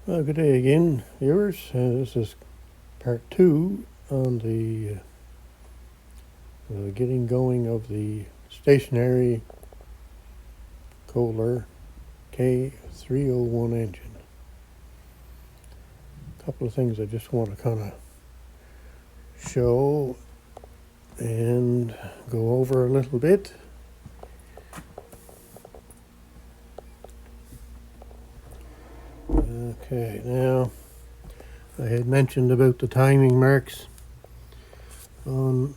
Well, good day again, viewers. This is part 2 on the getting going of the stationary Kohler K301 engine. A couple of things I just want to kind of show and go over a little bit. Okay, now I had mentioned about the timing marks on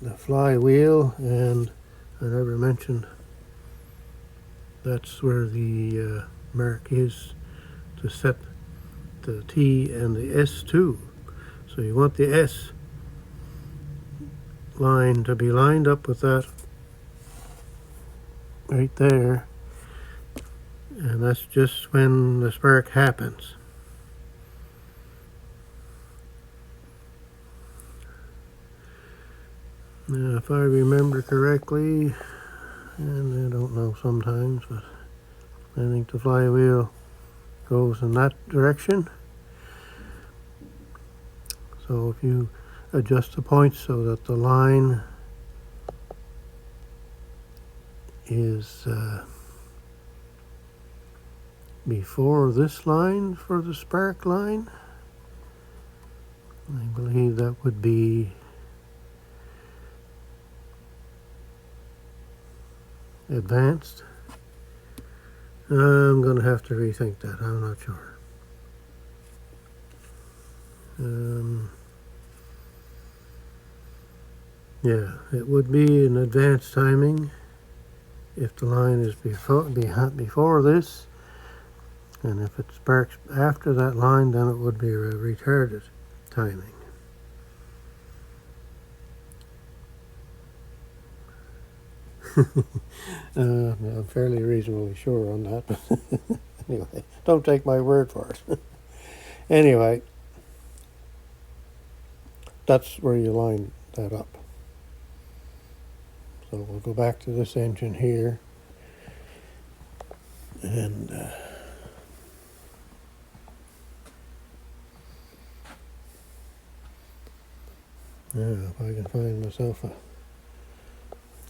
the flywheel, and I never mentioned that's where the mark is to set the T and the S2. So you want the S line to be lined up with that right there, and that's just when the spark happens. Now, if I remember correctly, and I don't know sometimes, but I think the flywheel goes in that direction. So if you adjust the points so that the line is before this line for the spark line, I believe that would be advanced. I'm going to have to rethink that. I'm not sure. Yeah, it would be an advanced timing if the line is before this, and if it sparks after that line, then it would be a retarded timing. I'm fairly reasonably sure on that, but anyway, don't take my word for it. Anyway, that's where you line that up. So we'll go back to this engine here, and now if I can find myself a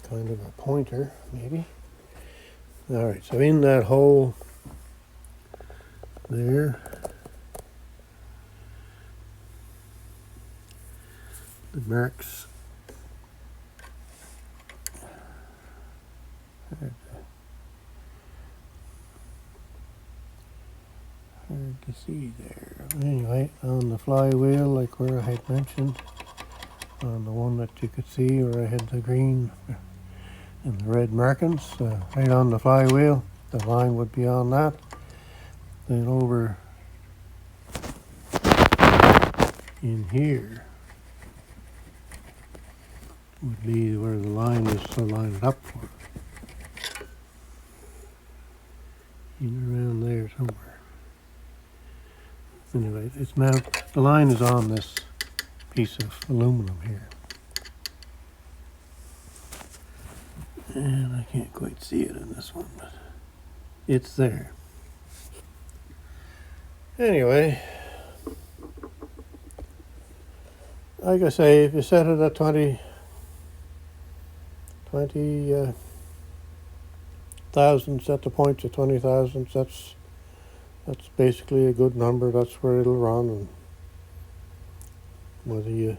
kind of a pointer, maybe. All right, so in that hole there, the marks hard to see there. Anyway, on the flywheel, like where I had mentioned, on the one that you could see where I had the green and the red markings, right on the flywheel, the line would be on that. Then over in here would be where the line is to line it up for. In around there somewhere. Anyway, it's now, the line is on this piece of aluminum here. And I can't quite see it in this one, but it's there. Anyway, like I say, if you set it at 20,000, set the points at 20,000, that's basically a good number. That's where it'll run, and whether you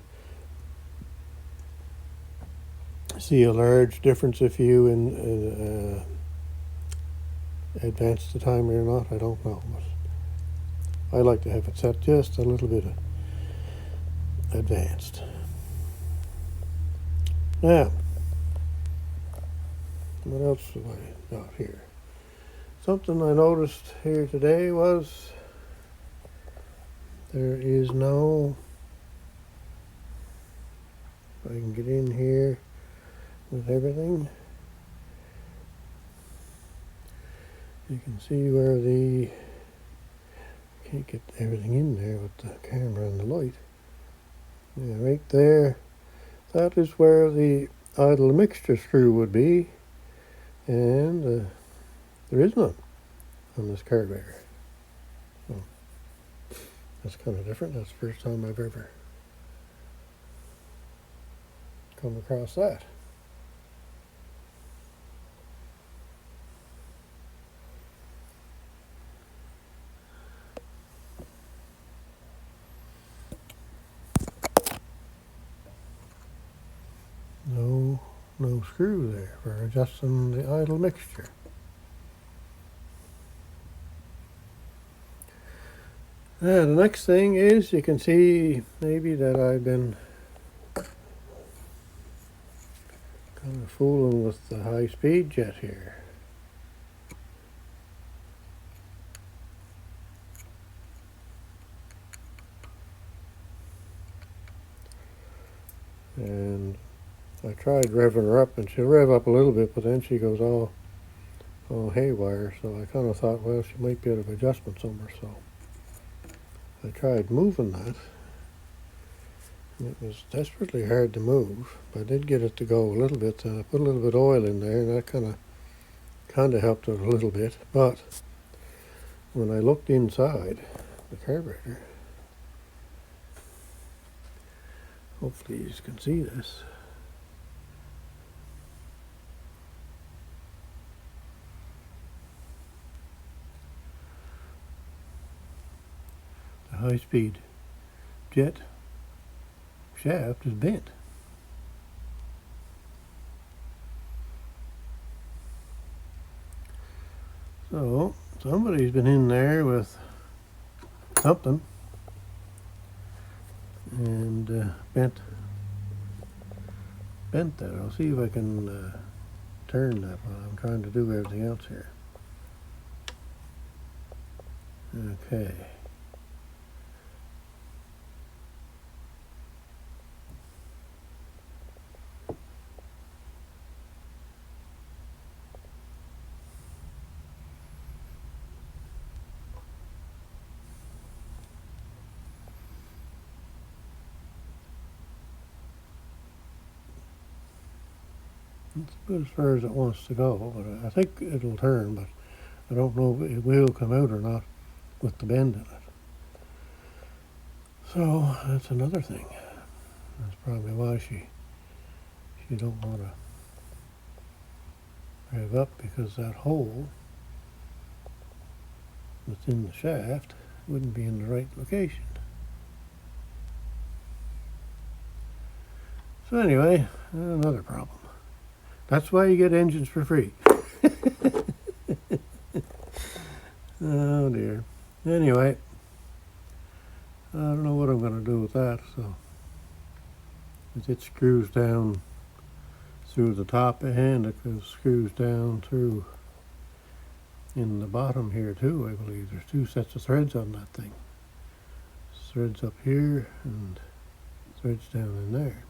see a large difference if you advance the timer or not, I don't know. But I like to have it set just a little bit advanced. Now, what else have I got here? Something I noticed here today was there is no, if I can get in here with everything, you can see where the, can't get everything in there with the camera and the light. Yeah, right there, that is where the idle mixture screw would be, and there is none on this carburetor. So That's kind of different. That's the first time I've ever come across that. No screw there for adjusting the idle mixture. The next thing is, you can see maybe that I've been kind of fooling with the high speed jet here. And I tried revving her up, and she'll rev up a little bit, but then she goes all haywire. So I kind of thought, well, she might be out of adjustment somewhere. So I tried moving that. And it was desperately hard to move, but I did get it to go a little bit. And I put a little bit of oil in there, and that kind of helped it a little bit. But when I looked inside the carburetor, hopefully you can see this. The high-speed jet shaft is bent. So somebody's been in there with something and bent that. I'll see if I can turn that while I'm trying to do everything else here. Okay. It's about as far as it wants to go, but I think it'll turn, but I don't know if it will come out or not with the bend in it. So that's another thing. That's probably why she don't want to rev up, because that hole that's in the shaft wouldn't be in the right location. So anyway, another problem. That's why you get engines for free. Oh dear. Anyway, I don't know what I'm going to do with that. So it screws down through the top end, it screws down through in the bottom here too, I believe. There's two sets of threads on that thing. Threads up here and threads down in there.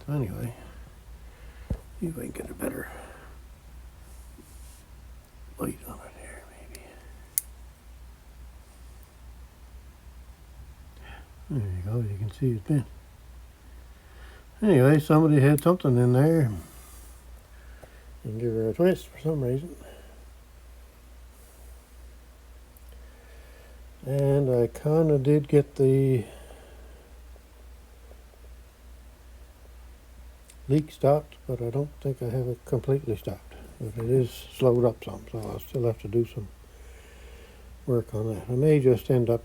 So anyway, see if I can get a better light on it here, maybe. There you go, you can see it's bent. Anyway, somebody had something in there and give her a twist for some reason. And I kind of did get the leak stopped, but I don't think I have it completely stopped. But it is slowed up some, so I'll still have to do some work on that. I may just end up,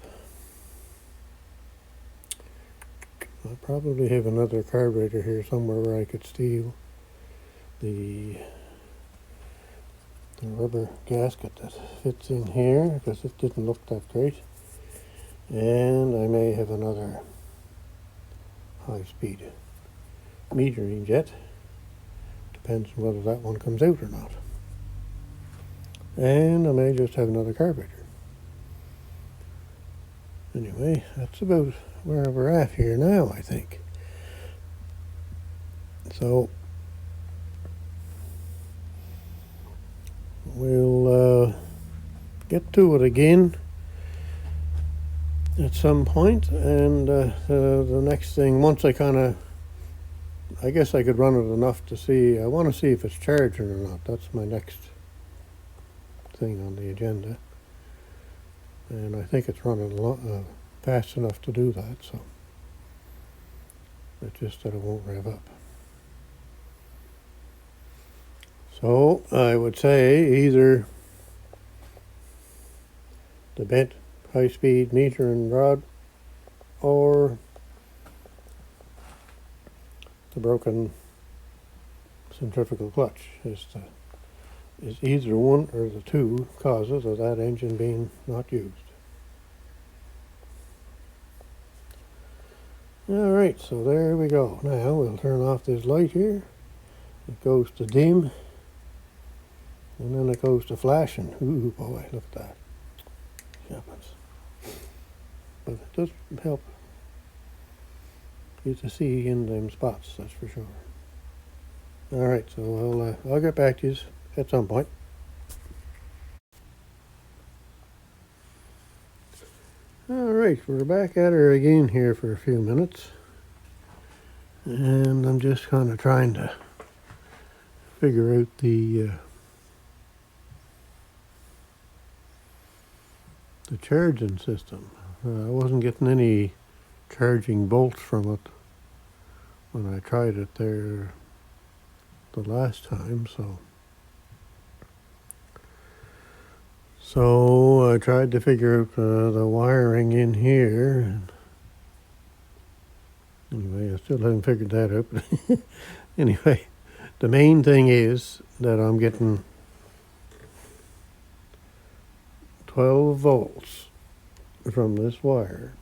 I'll probably have another carburetor here somewhere where I could steal the rubber gasket that fits in here, because it didn't look that great. And I may have another high-speed metering jet. Depends on whether that one comes out or not. And I may just have another carburetor. Anyway, that's about where we're at here now, I think. So we'll get to it again at some point, and the next thing, once I guess I could run it enough to see, I want to see if it's charging or not. That's my next thing on the agenda. and I think it's running fast enough to do that, so it's just that it won't rev up. So I would say either the bent high-speed metering rod or the broken centrifugal clutch is either one or the two causes of that engine being not used. Alright, so there we go. Now we'll turn off this light here. It goes to dim, and then it goes to flashing. Ooh boy, look at that. Happens. But it does help you to see in them spots, that's for sure. Alright, so I'll get back to you at some point. Alright, we're back at her again here for a few minutes. And I'm just kind of trying to figure out the charging system. I wasn't getting any charging bolts from it when I tried it there the last time, so I tried to figure out the wiring in here. Anyway, I still haven't figured that out. But anyway, the main thing is that I'm getting 12 volts from this wire,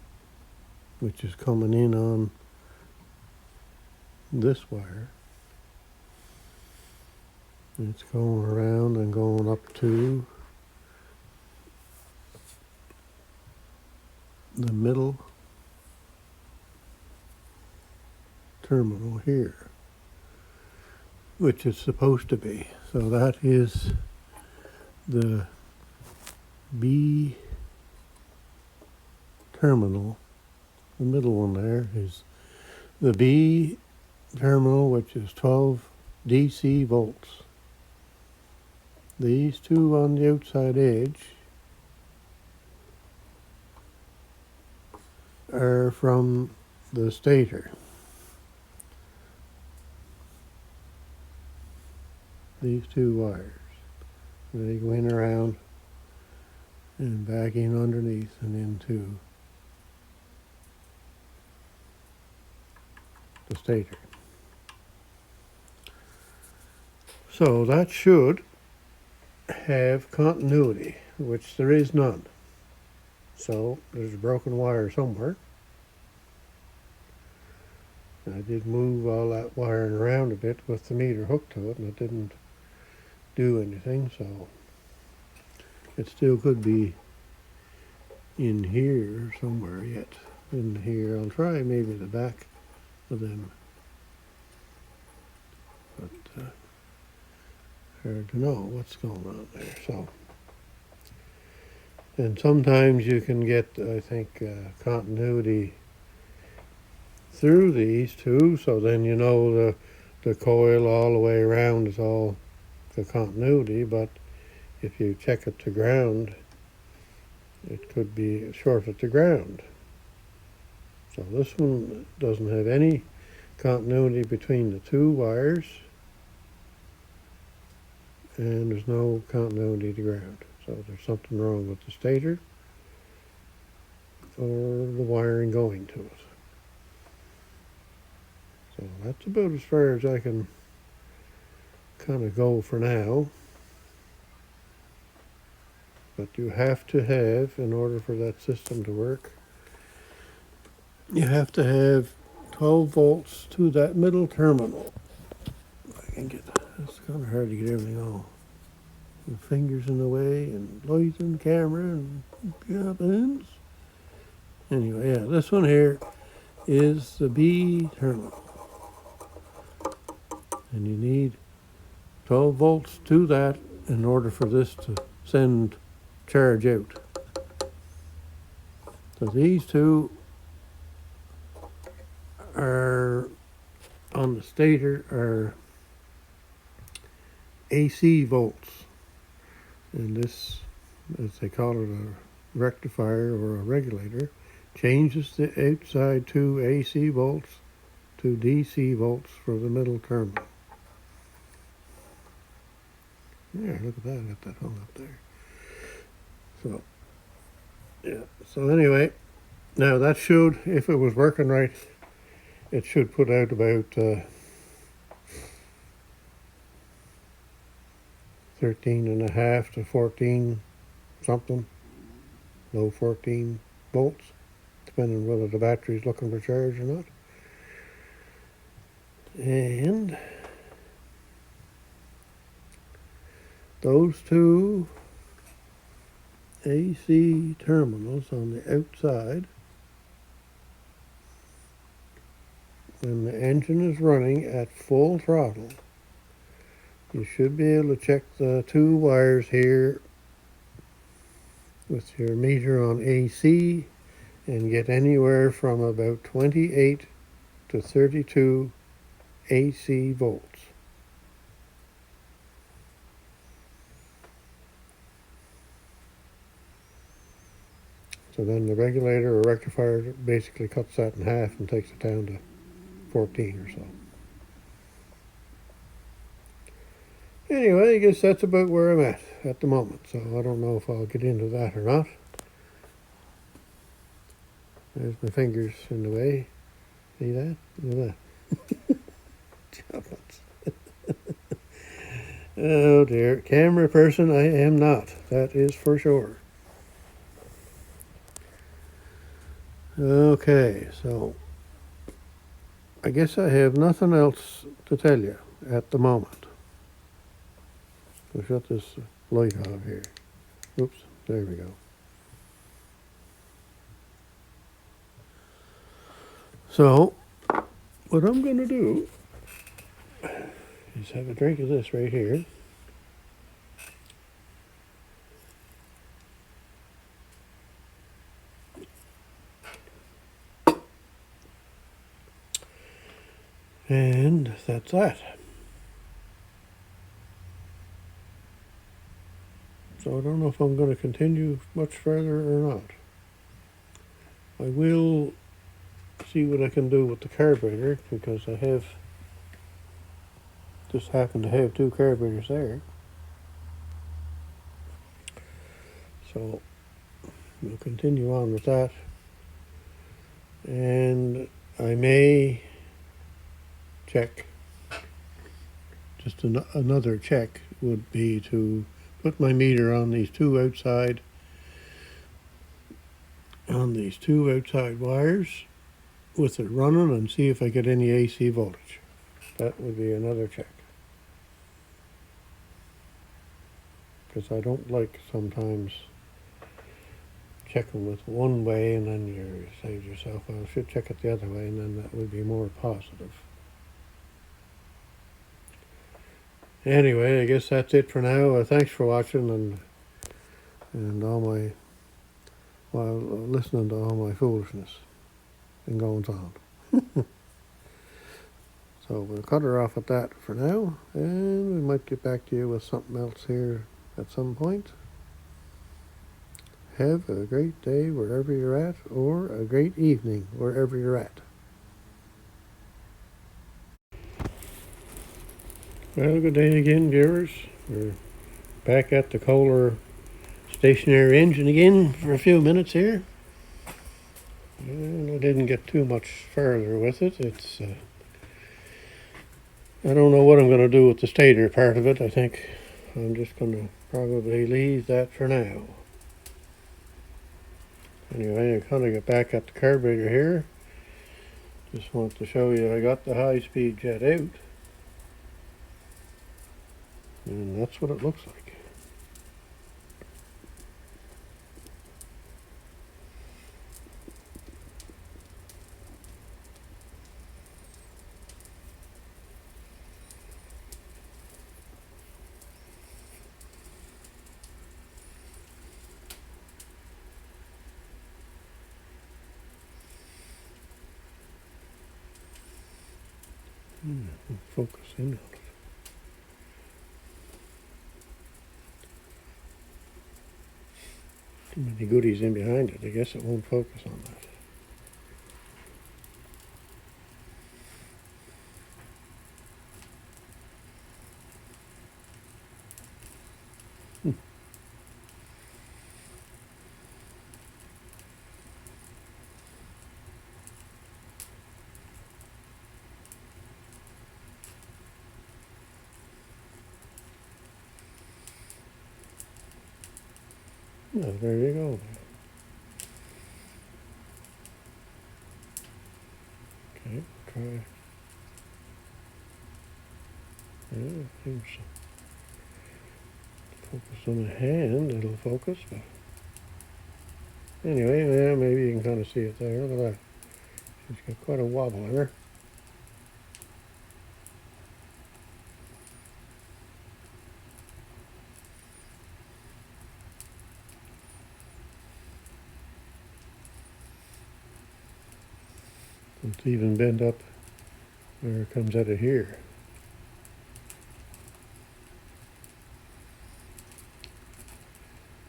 which is coming in on this wire. It's going around and going up to the middle terminal here, which it's supposed to be. So that is the B terminal. The middle one there is the B terminal, which is 12 DC volts. These two on the outside edge are from the stator. These two wires. They go in around and back in underneath and into the stator. So that should have continuity, which there is none. So there's a broken wire somewhere. I did move all that wiring around a bit with the meter hooked to it, and it didn't do anything, so it still could be in here somewhere yet. In here, I'll try maybe the back of them, but hard to know what's going on there. So, and sometimes you can get, I think, continuity through these two, so then you know the coil all the way around is all the continuity, but if you check it to ground, it could be short at the ground. So this one doesn't have any continuity between the two wires, and there's no continuity to ground. So there's something wrong with the stator or the wiring going to it. So that's about as far as I can kind of go for now. But you have to have, in order for that system to work, you have to have 12 volts to that middle terminal. If I can get that. It's kind of hard to get everything all. Your fingers in the way, and light and camera, and hands. Anyway, yeah, this one here is the B terminal. And you need 12 volts to that in order for this to send charge out. So these two are on the stator are AC volts, and this, as they call it, a rectifier or a regulator changes the outside 2 AC volts to DC volts for the middle terminal. There, look at that, I got that hung up there. So, yeah, so anyway, now that should, if it was working right, it should put out about 13.5 to 14 something, low 14 volts, depending on whether the battery's looking for charge or not. And those 2 AC terminals on the outside, when the engine is running at full throttle, you should be able to check the 2 wires here with your meter on AC and get anywhere from about 28 to 32 AC volts. So then the regulator or rectifier basically cuts that in half and takes it down to 14 or so. Anyway, I guess that's about where I'm at the moment. So I don't know if I'll get into that or not. There's my fingers in the way. See that? Look at that. Oh dear. Camera person I am not. That is for sure. Okay, so I guess I have nothing else to tell you at the moment. I'll shut this light off here. Oops, there we go. So, what I'm going to do is have a drink of this right here. And that's that. So I don't know if I'm going to continue much further or not. I will see what I can do with the carburetor, because I have just happen to have 2 carburetors there. So we'll continue on with that. And I may check, just another check would be to put my meter on these 2 outside wires with it running and see if I get any AC voltage. That would be another check. Because I don't like sometimes checking with one way and then you say to yourself, well, I should check it the other way, and then that would be more positive. Anyway, I guess that's it for now. Thanks for watching and all my, while listening to all my foolishness and goings on. So we'll cut her off at that for now, and we might get back to you with something else here at some point. Have a great day wherever you're at, or a great evening wherever you're at. Well, good day again, viewers. We're back at the Kohler stationary engine again for a few minutes here. And I didn't get too much further with it. It's I don't know what I'm going to do with the stator part of it. I think I'm just going to probably leave that for now. Anyway, I kind of get back at the carburetor here. Just want to show you I got the high-speed jet out. And that's what it looks like. Focus in on it. Too many goodies in behind it. I guess it won't focus on that. Well, there you go. Okay, try. Yeah, seems focus on the hand, it'll focus, but anyway, yeah, maybe you can kind of see it there. Look at that. She's got quite a wobble in her. It's even bent up where it comes out of here.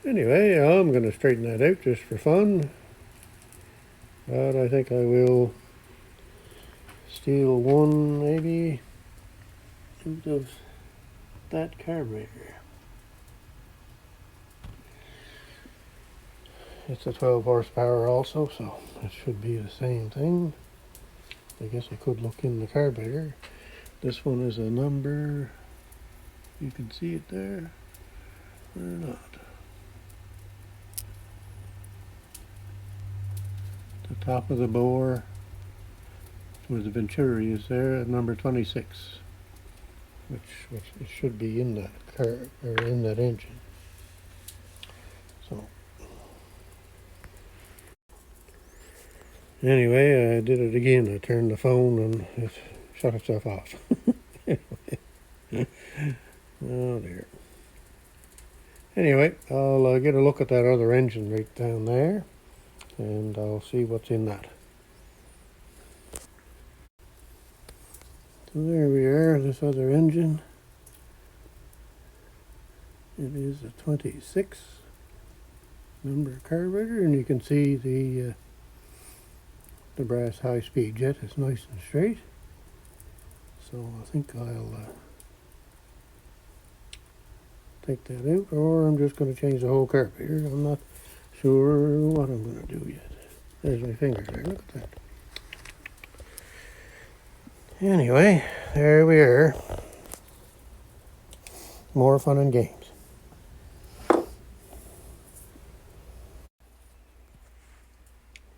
Anyway, I'm going to straighten that out just for fun. But I think I will steal one maybe out of that carburetor. It's a 12 horsepower also, so it should be the same thing. I guess I could look in the carburetor. This one is a number, you can see it there, or not. The top of the bore, where the Venturi is there, at number 26, which it should be in that car, or in that engine. So anyway, I did it again. I turned the phone and it shut itself off. Oh dear. Anyway, I'll get a look at that other engine right down there, and I'll see what's in that. So there we are, this other engine. It is a 26 number carburetor, and you can see the brass high-speed jet is nice and straight. So I think I'll take that out, or I'm just going to change the whole carburetor. I'm not sure what I'm going to do yet. There's my finger there, look at that. Anyway, there we are. More fun and games.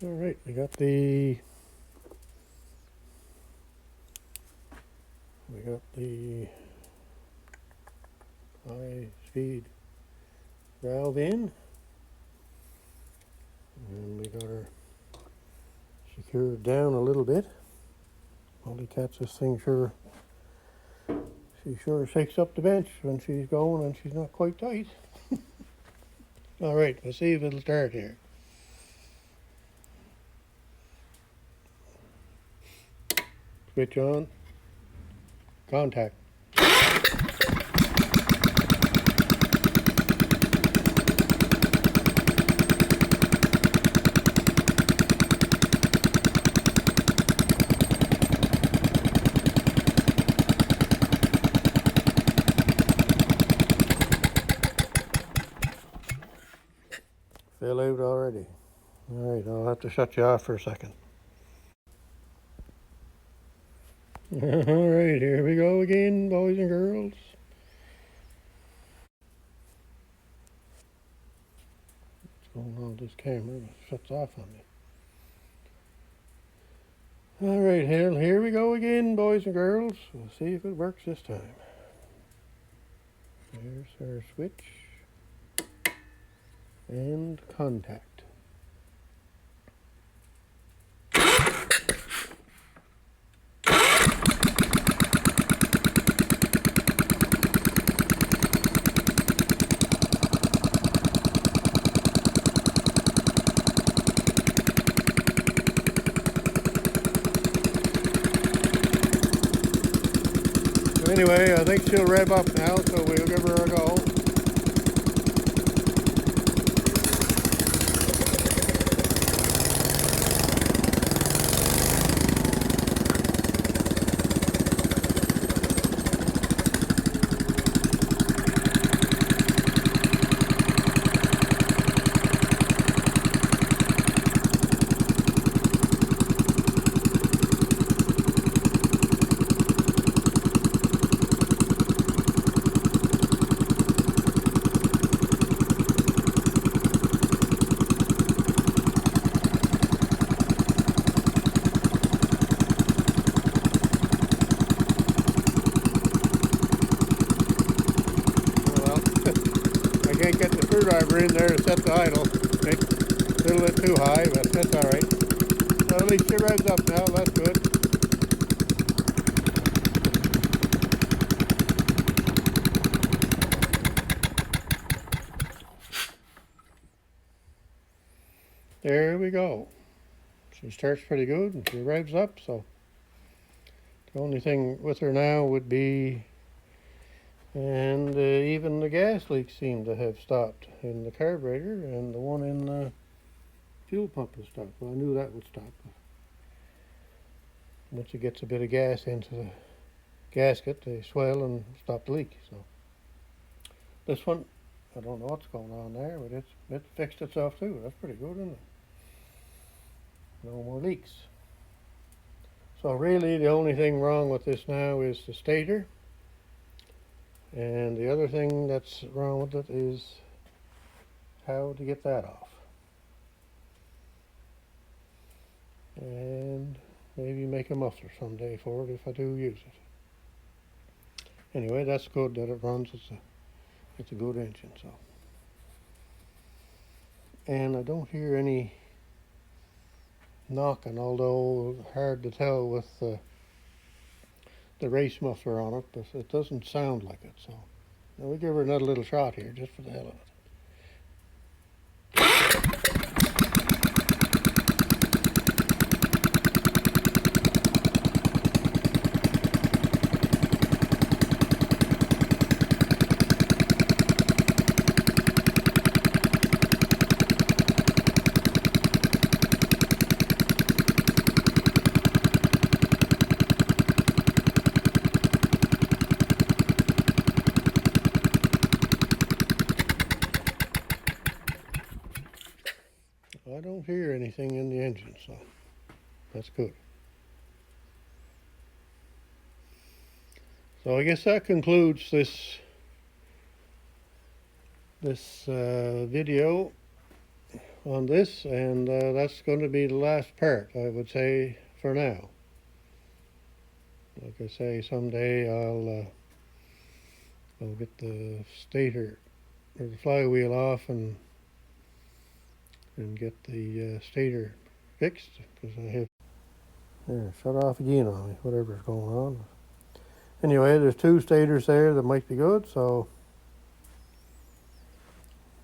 All right, we got the high-speed valve in, and we got her secured down a little bit. Holy cats, this thing she sure shakes up the bench when she's going and she's not quite tight. All right, let's see if it'll start here. Switch on. Contact. Fill out already. All right, I'll have to shut you off for a second. All right, here we go again, boys and girls. What's going on with this camera? It shuts off on me. All right, here we go again, boys and girls. We'll see if it works this time. There's our switch and contact. Anyway, I think she'll rev up now, so we'll give her a go. screwdriver in there to set the idle. It's a little bit too high, but that's all right. Well, at least it revs up now. That's good. There we go. She starts pretty good and she revs up, so the only thing with her now would be, and even the gas leaks seem to have stopped in the carburetor, and the one in the fuel pump has stopped. Well, I knew that would stop. Once it gets a bit of gas into the gasket, they swell and stop the leak. So this one, I don't know what's going on there, but it fixed itself too. That's pretty good, isn't it? No more leaks. So really the only thing wrong with this now is the stator, and the other thing that's wrong with it is how to get that off, and maybe make a muffler someday for it if I do use it. Anyway, that's good that it runs. It's a good engine. So, and I don't hear any knocking, although hard to tell with the race muffler on it, but it doesn't sound like it. So now we give her another little shot here just for the hell of it. I don't hear anything in the engine, so that's good. So I guess that concludes this video on this, and that's going to be the last part, I would say, for now. Like I say, someday I'll get the stator or the flywheel off and get the stator fixed, because I have shut off again on me, whatever's going on. Anyway, there's two stators there that might be good, so,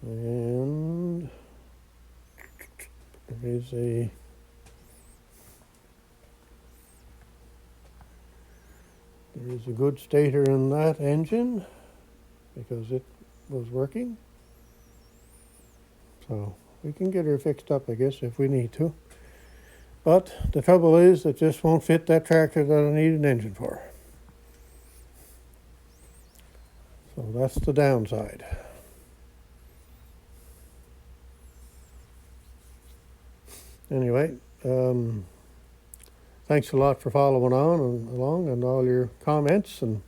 and there is a good stator in that engine because it was working, so we can get her fixed up, I guess, if we need to. But the trouble is, it just won't fit that tractor that I need an engine for. So that's the downside. Anyway, thanks a lot for following on and along, and all your comments, and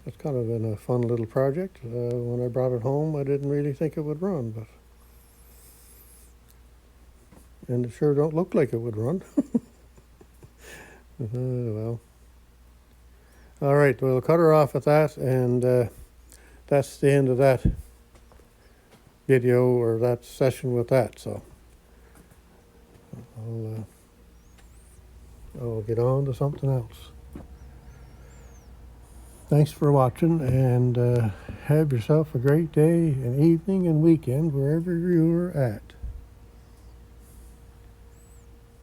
it's kind of been a fun little project. When I brought it home, I didn't really think it would run, and it sure don't look like it would run. Well, all right, we'll cut her off at that, and that's the end of that video, or that session with that. So I'll get on to something else. Thanks for watching, and have yourself a great day and evening and weekend wherever you're at.